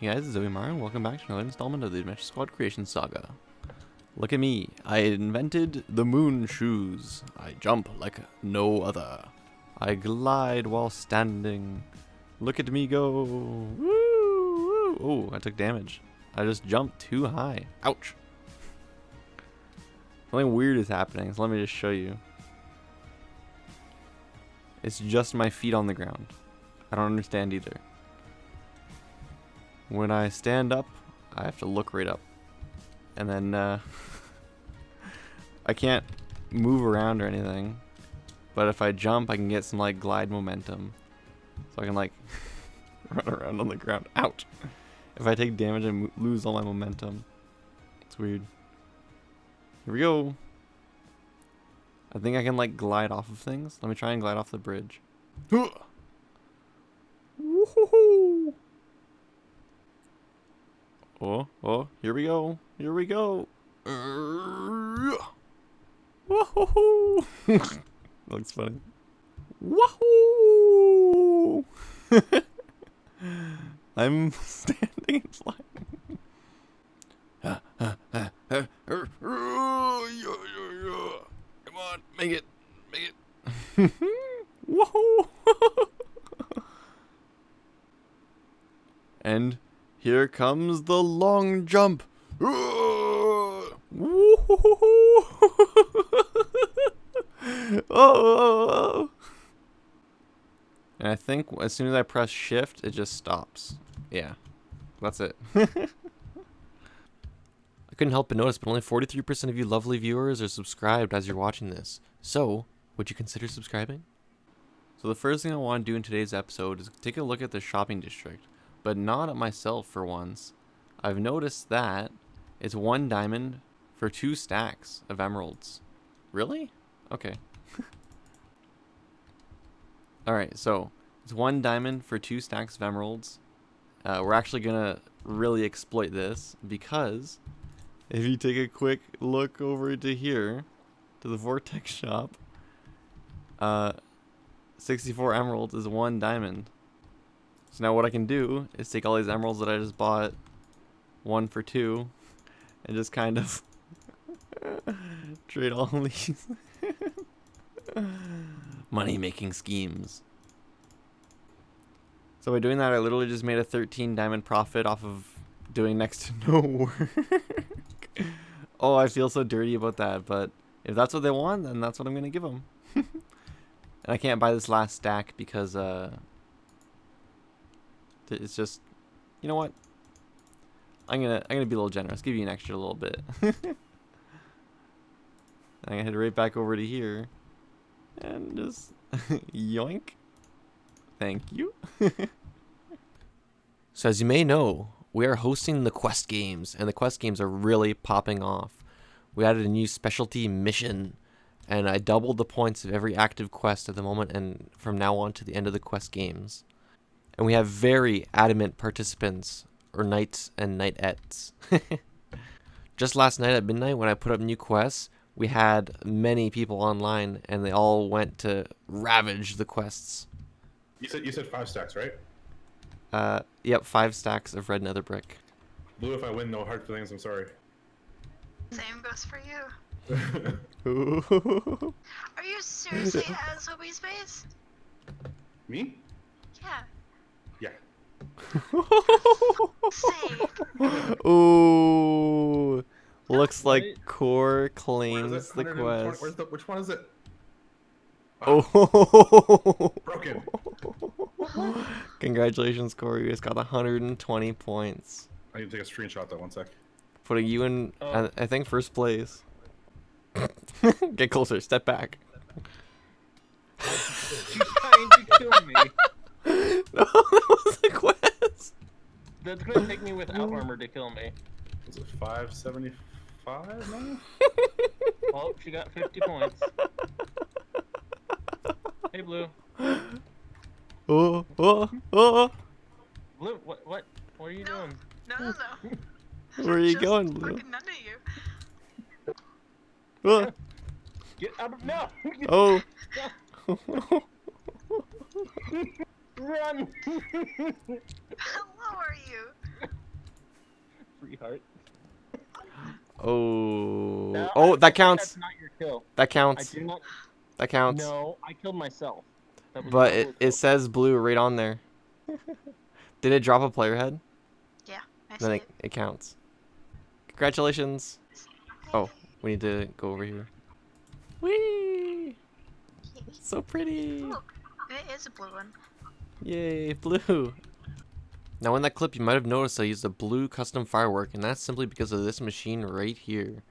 Hey guys, it's Zobymaruu and welcome back to another installment of the Adventure Squad Creation Saga. Look at me, I invented the moon shoes. I jump like no other. I glide while standing. Look at me go. Woo, woo. Oh, I took damage. I just jumped too high. Ouch. Something weird is happening, so let me just show you. It's just my feet on the ground. I don't understand either. When I stand up, I have to look right up. And then, I can't move around or anything. But if I jump, I can get some, like, glide momentum. So I can, like, run around on the ground. Ouch! If I take damage, I lose all my momentum. It's weird. Here we go! I think I can, like, glide off of things. Let me try and glide off the bridge. Woohoo! Oh, here we go. Here we go. Woohoo! Looks funny. Woohoo! I'm standing and flying. Come on, make it. Make it. Woohoo! And here comes the long jump. Oh! And I think as soon as I press shift, it just stops. Yeah, that's it. I couldn't help but notice, but only 43% of you lovely viewers are subscribed as you're watching this. So, would you consider subscribing? So the first thing I want to do in today's episode is take a look at the shopping district. But not at myself for once. I've noticed that it's 1 diamond for 2 stacks of emeralds. Really? Okay. Alright, so it's 1 diamond for 2 stacks of emeralds. We're actually gonna really exploit this because if you take a quick look over to here, to the Vortex shop, 64 emeralds is 1 diamond. So now what I can do is take all these emeralds that I just bought 1 for 2 and just kind of trade all these money making schemes. So by doing that, I literally just made a 13 diamond profit off of doing next to no work. Oh, I feel so dirty about that, but if that's what they want, then that's what I'm gonna give them. And I can't buy this last stack because it's just, you know what? I'm gonna be a little generous. Give you an extra little bit. I'm gonna head right back over to here and just yoink. Thank you. So as you may know, we are hosting the quest games, and the quest games are really popping off. We added a new specialty mission, and I doubled the points of every active quest at the moment, and from now on to the end of the quest games. And we have very adamant participants, or knights and knights. Just last night at midnight when I put up new quests, we had many people online and they all went to ravage the quests. You said 5 stacks, right? Yep, 5 stacks of red nether brick. Blue, if I win, no hard feelings, I'm sorry. Same goes for you. Ooh. Are you seriously at Zoby Space? Me? Yeah. Yeah. Same. Ooh. Looks like Core claims the 120 quest. which one is it? Oh. Broken. Congratulations, Core. You just got 120 points. I need to take a screenshot though, 1 sec. Putting you in, I think, first place. Get closer. Step back. She's trying to kill me. No, that was the quest. That's gonna take me without armor to kill me. Was it 575 now? Oh, she got 50 points. Hey, Blue. Oh. Blue, what are you doing? No. Where are you Just going, Blue? fucking under you. Oh. Get out of no! Oh. Run! How low are you? free heart. Oh. No, Oh, that that's counts. not your kill. That I counts. do not. That counts. No, I killed myself. That was But not it, what it killed. says blue right on there. Did it drop a player head? Yeah, I Then see it counts. Congratulations. it. Oh, we need to go over here. Whee! So pretty. Look, it is a blue one. Yay, blue. Now in that clip you might have noticed I used a blue custom firework, and that's simply because of this machine right here.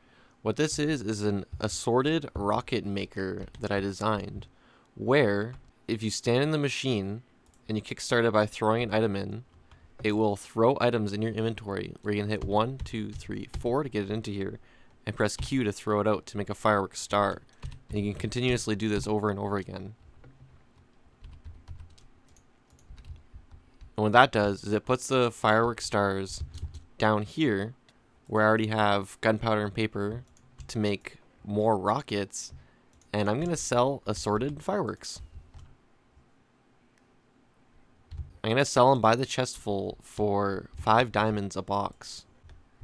What this is an assorted rocket maker that I designed, where if you stand in the machine and you kickstart it by throwing an item in, it will throw items in your inventory where you can hit 1, 2, 3, 4 to get it into here, and press Q to throw it out to make a fireworks star. And you can continuously do this over and over again. And what that does is it puts the fireworks stars down here where I already have gunpowder and paper to make more rockets, and I'm going to sell assorted fireworks. I'm going to sell them by the chestful for 5 diamonds a box.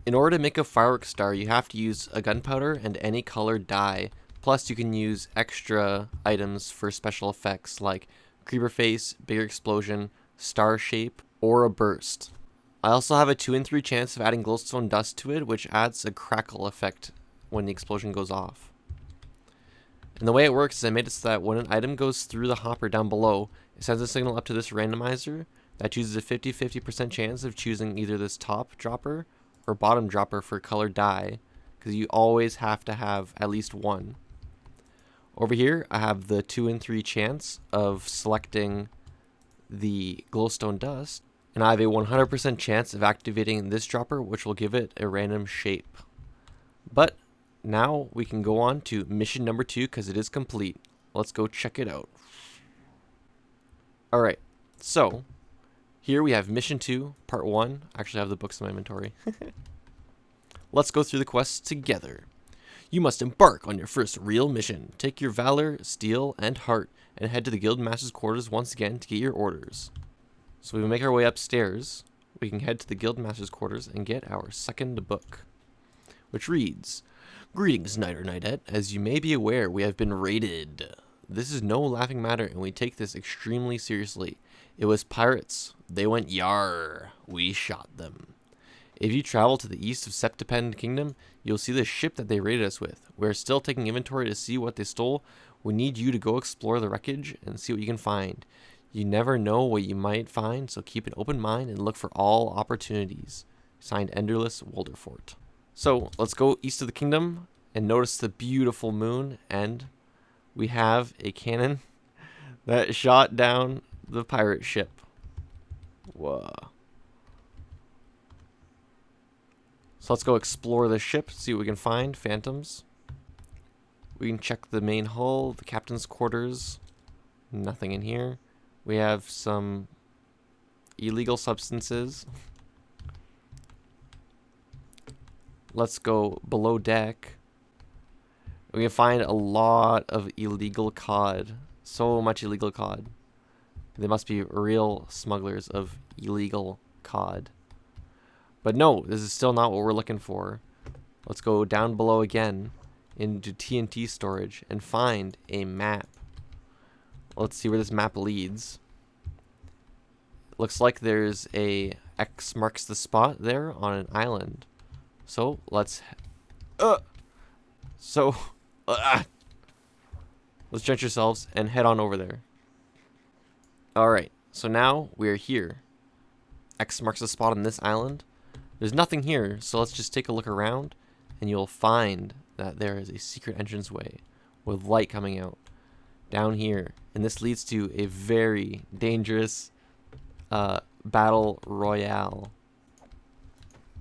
In order to make a fireworks star, you have to use a gunpowder and any colored dye. Plus, you can use extra items for special effects like creeper face, bigger explosion, star shape, or a burst. I also have a 2 in 3 chance of adding glowstone dust to it, which adds a crackle effect when the explosion goes off. And the way it works is I made it so that when an item goes through the hopper down below, it sends a signal up to this randomizer that chooses a 50-50% chance of choosing either this top dropper or bottom dropper for colored dye, because you always have to have at least one. Over here, I have the 2 in 3 chance of selecting the glowstone dust, and I have a 100% chance of activating this dropper, which will give it a random shape. But now we can go on to mission number 2 because it is complete. Let's go check it out. Alright, so here we have mission 2, part 1. I actually have the books in my inventory. Let's go through the quests together. You must embark on your first real mission. Take your valor, steel, and heart, and head to the guild master's quarters once again to get your orders. So we make our way upstairs. We can head to the guild master's quarters and get our second book, which reads, "Greetings, knight or knightette. As you may be aware, we have been raided. This is no laughing matter, and we take this extremely seriously. It was pirates. They went yar. We shot them. If you travel to the east of Septipend Kingdom, you'll see the ship that they raided us with. We're still taking inventory to see what they stole. We need you to go explore the wreckage and see what you can find. You never know what you might find, so keep an open mind and look for all opportunities." Signed, Enderless Wolderfort. So let's go east of the kingdom and notice the beautiful moon, and we have a cannon that shot down the pirate ship. Whoa. So let's go explore the ship, see what we can find. Phantoms. We can check the main hull, the captain's quarters. Nothing in here. We have some illegal substances. Let's go below deck. We can find a lot of illegal cod. So much illegal cod. They must be real smugglers of illegal cod. But no, this is still not what we're looking for. Let's go down below again into TNT storage and find a map. Let's see where this map leads. Looks like there's a X marks the spot there on an island. So let's let's drench ourselves and head on over there. Alright, so now we're here. X marks the spot on this island. There's nothing here, so let's just take a look around, and you'll find that there is a secret entranceway with light coming out down here. And this leads to a very dangerous battle royale.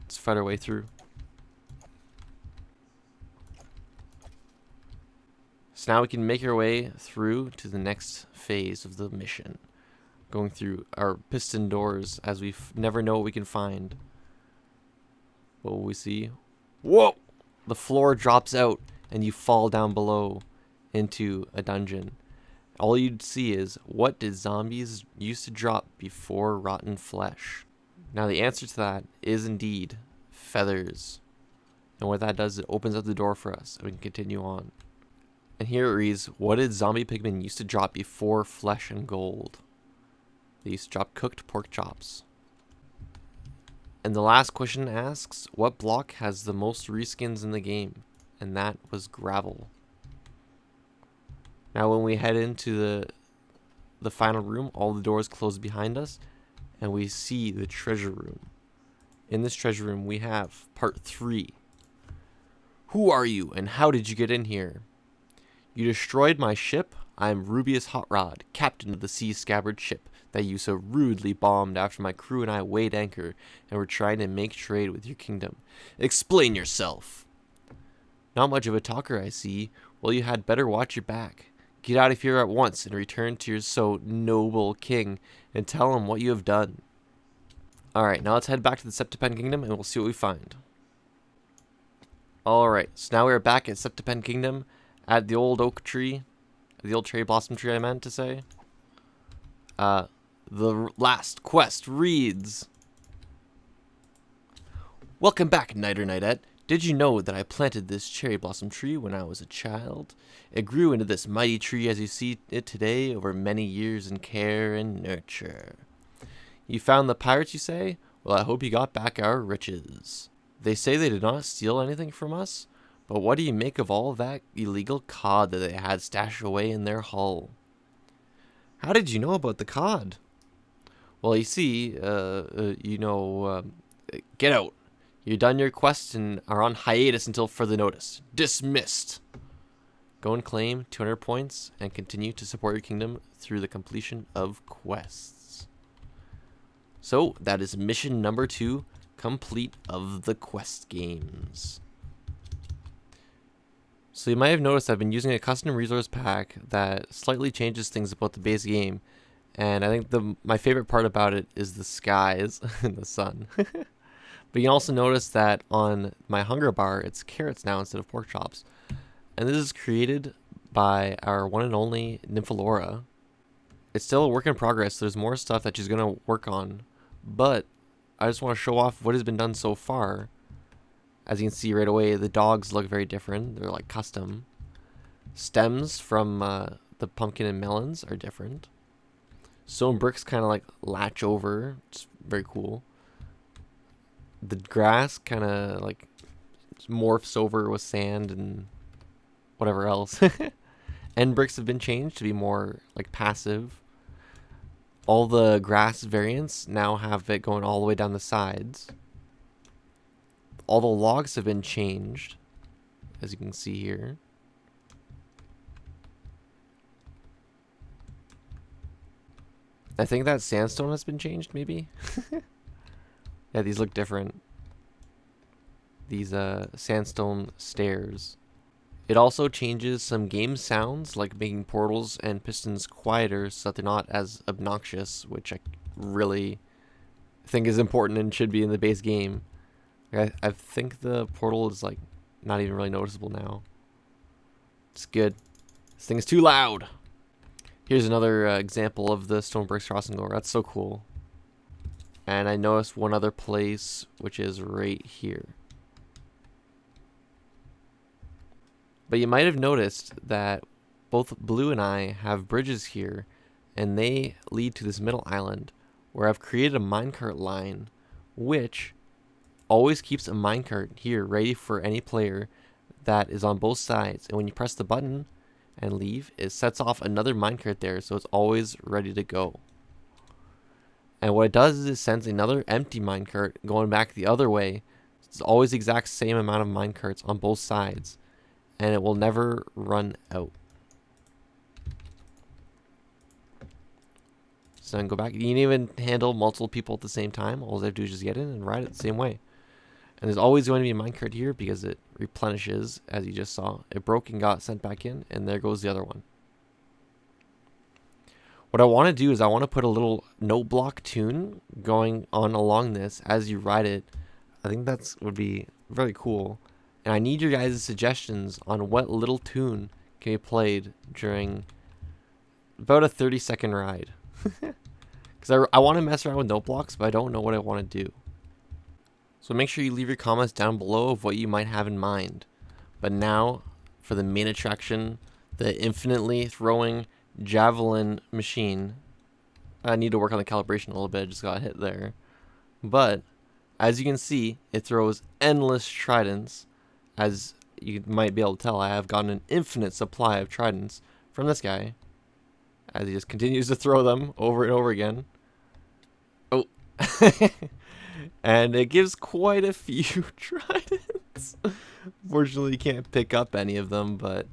Let's fight our way through. So now we can make our way through to the next phase of the mission. Going through our piston doors as we never know what we can find. What will we see? Whoa! The floor drops out and you fall down below into a dungeon. All you'd see is, what did zombies used to drop before rotten flesh? Now the answer to that is indeed feathers. And what that does, it opens up the door for us, and we can continue on. And here it reads, what did zombie pigmen used to drop before flesh and gold? They used to drop cooked pork chops. And the last question asks, what block has the most reskins in the game? And that was gravel. Now when we head into the final room, all the doors close behind us, and we see the treasure room. In this treasure room, we have part 3. Who are you, and how did you get in here? You destroyed my ship. I am Rubius Hot Rod, captain of the Sea Scabbard ship that you so rudely bombed after my crew and I weighed anchor and were trying to make trade with your kingdom. Explain yourself. Not much of a talker, I see. Well, you had better watch your back. Get out of here at once and return to your so noble king and tell him what you have done. Alright, now let's head back to the Septipen Kingdom and we'll see what we find. Alright, so now we're back at Septipen Kingdom at the old oak tree. The old cherry blossom tree, I meant to say. The last quest reads, welcome back, Knight or Knightette. Did you know that I planted this cherry blossom tree when I was a child? It grew into this mighty tree as you see it today over many years in care and nurture. You found the pirates, you say? Well, I hope you got back our riches. They say they did not steal anything from us, but what do you make of all that illegal cod that they had stashed away in their hull? How did you know about the cod? Well, you see, get out. You've done your quest and are on hiatus until further notice. Dismissed. Go and claim 200 points and continue to support your kingdom through the completion of quests. So, that is mission number 2, complete of the quest games. So you might have noticed I've been using a custom resource pack that slightly changes things about the base game. And I think my favorite part about it is the skies and the sun. But you can also notice that on my hunger bar, it's carrots now instead of pork chops. And this is created by our one and only Nymphalaura. It's still a work in progress. There's more stuff that she's going to work on. But I just want to show off what has been done so far. As you can see right away, the dogs look very different. They're like custom. Stems from the pumpkin and melons are different. Stone bricks kind of like latch over. It's very cool. The grass kind of like morphs over with sand and whatever else. End bricks have been changed to be more like passive. All the grass variants now have it going all the way down the sides. All the logs have been changed, as you can see here. I think that sandstone has been changed, maybe? Yeah, these look different. These sandstone stairs. It also changes some game sounds, like making portals and pistons quieter so that they're not as obnoxious, which I really think is important and should be in the base game. I think the portal is like not even really noticeable now. It's good. This thing is too loud. Here's another example of the stone bricks crossing over. That's so cool. And I noticed one other place, which is right here. But you might have noticed that both Blue and I have bridges here, and they lead to this middle island where I've created a minecart line, which always keeps a minecart here ready for any player that is on both sides. And when you press the button and leave, it sets off another minecart there, so it's always ready to go. And what it does is it sends another empty minecart going back the other way. It's always the exact same amount of minecarts on both sides, and it will never run out. So then go back. You can even handle multiple people at the same time. All they have to do is just get in and ride it the same way. And there's always going to be a minecart here because it replenishes, as you just saw. It broke and got sent back in, and there goes the other one. What I want to do is I want to put a little note block tune going on along this as you ride it. I think that would be very cool. And I need your guys' suggestions on what little tune can be played during about a 30-second ride. Because I want to mess around with note blocks, but I don't know what I want to do. So make sure you leave your comments down below of what you might have in mind. But now, for the main attraction, the infinitely throwing Javelin machine. I need to work on the calibration a little bit, I just got hit there. But, as you can see, it throws endless tridents. As you might be able to tell, I have gotten an infinite supply of tridents from this guy. As he just continues to throw them over and over again. Oh. And it gives quite a few tridents. Fortunately, you can't pick up any of them, but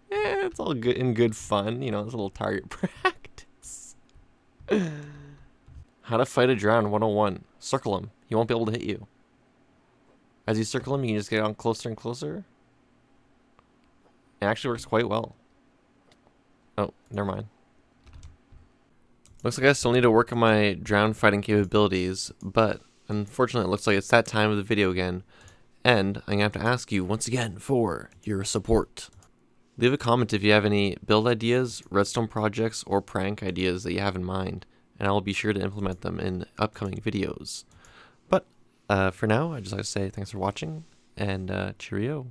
it's all good in good fun. You know, it's a little target practice. How to fight a drown 101. Circle him. He won't be able to hit you. As you circle him, you can just get on closer and closer. It actually works quite well. Oh, never mind. Looks like I still need to work on my drown fighting capabilities, but unfortunately it looks like it's that time of the video again, and I'm going to have to ask you once again for your support. Leave a comment if you have any build ideas, redstone projects, or prank ideas that you have in mind, and I will be sure to implement them in upcoming videos. But for now, I'd just like to say thanks for watching, and cheerio.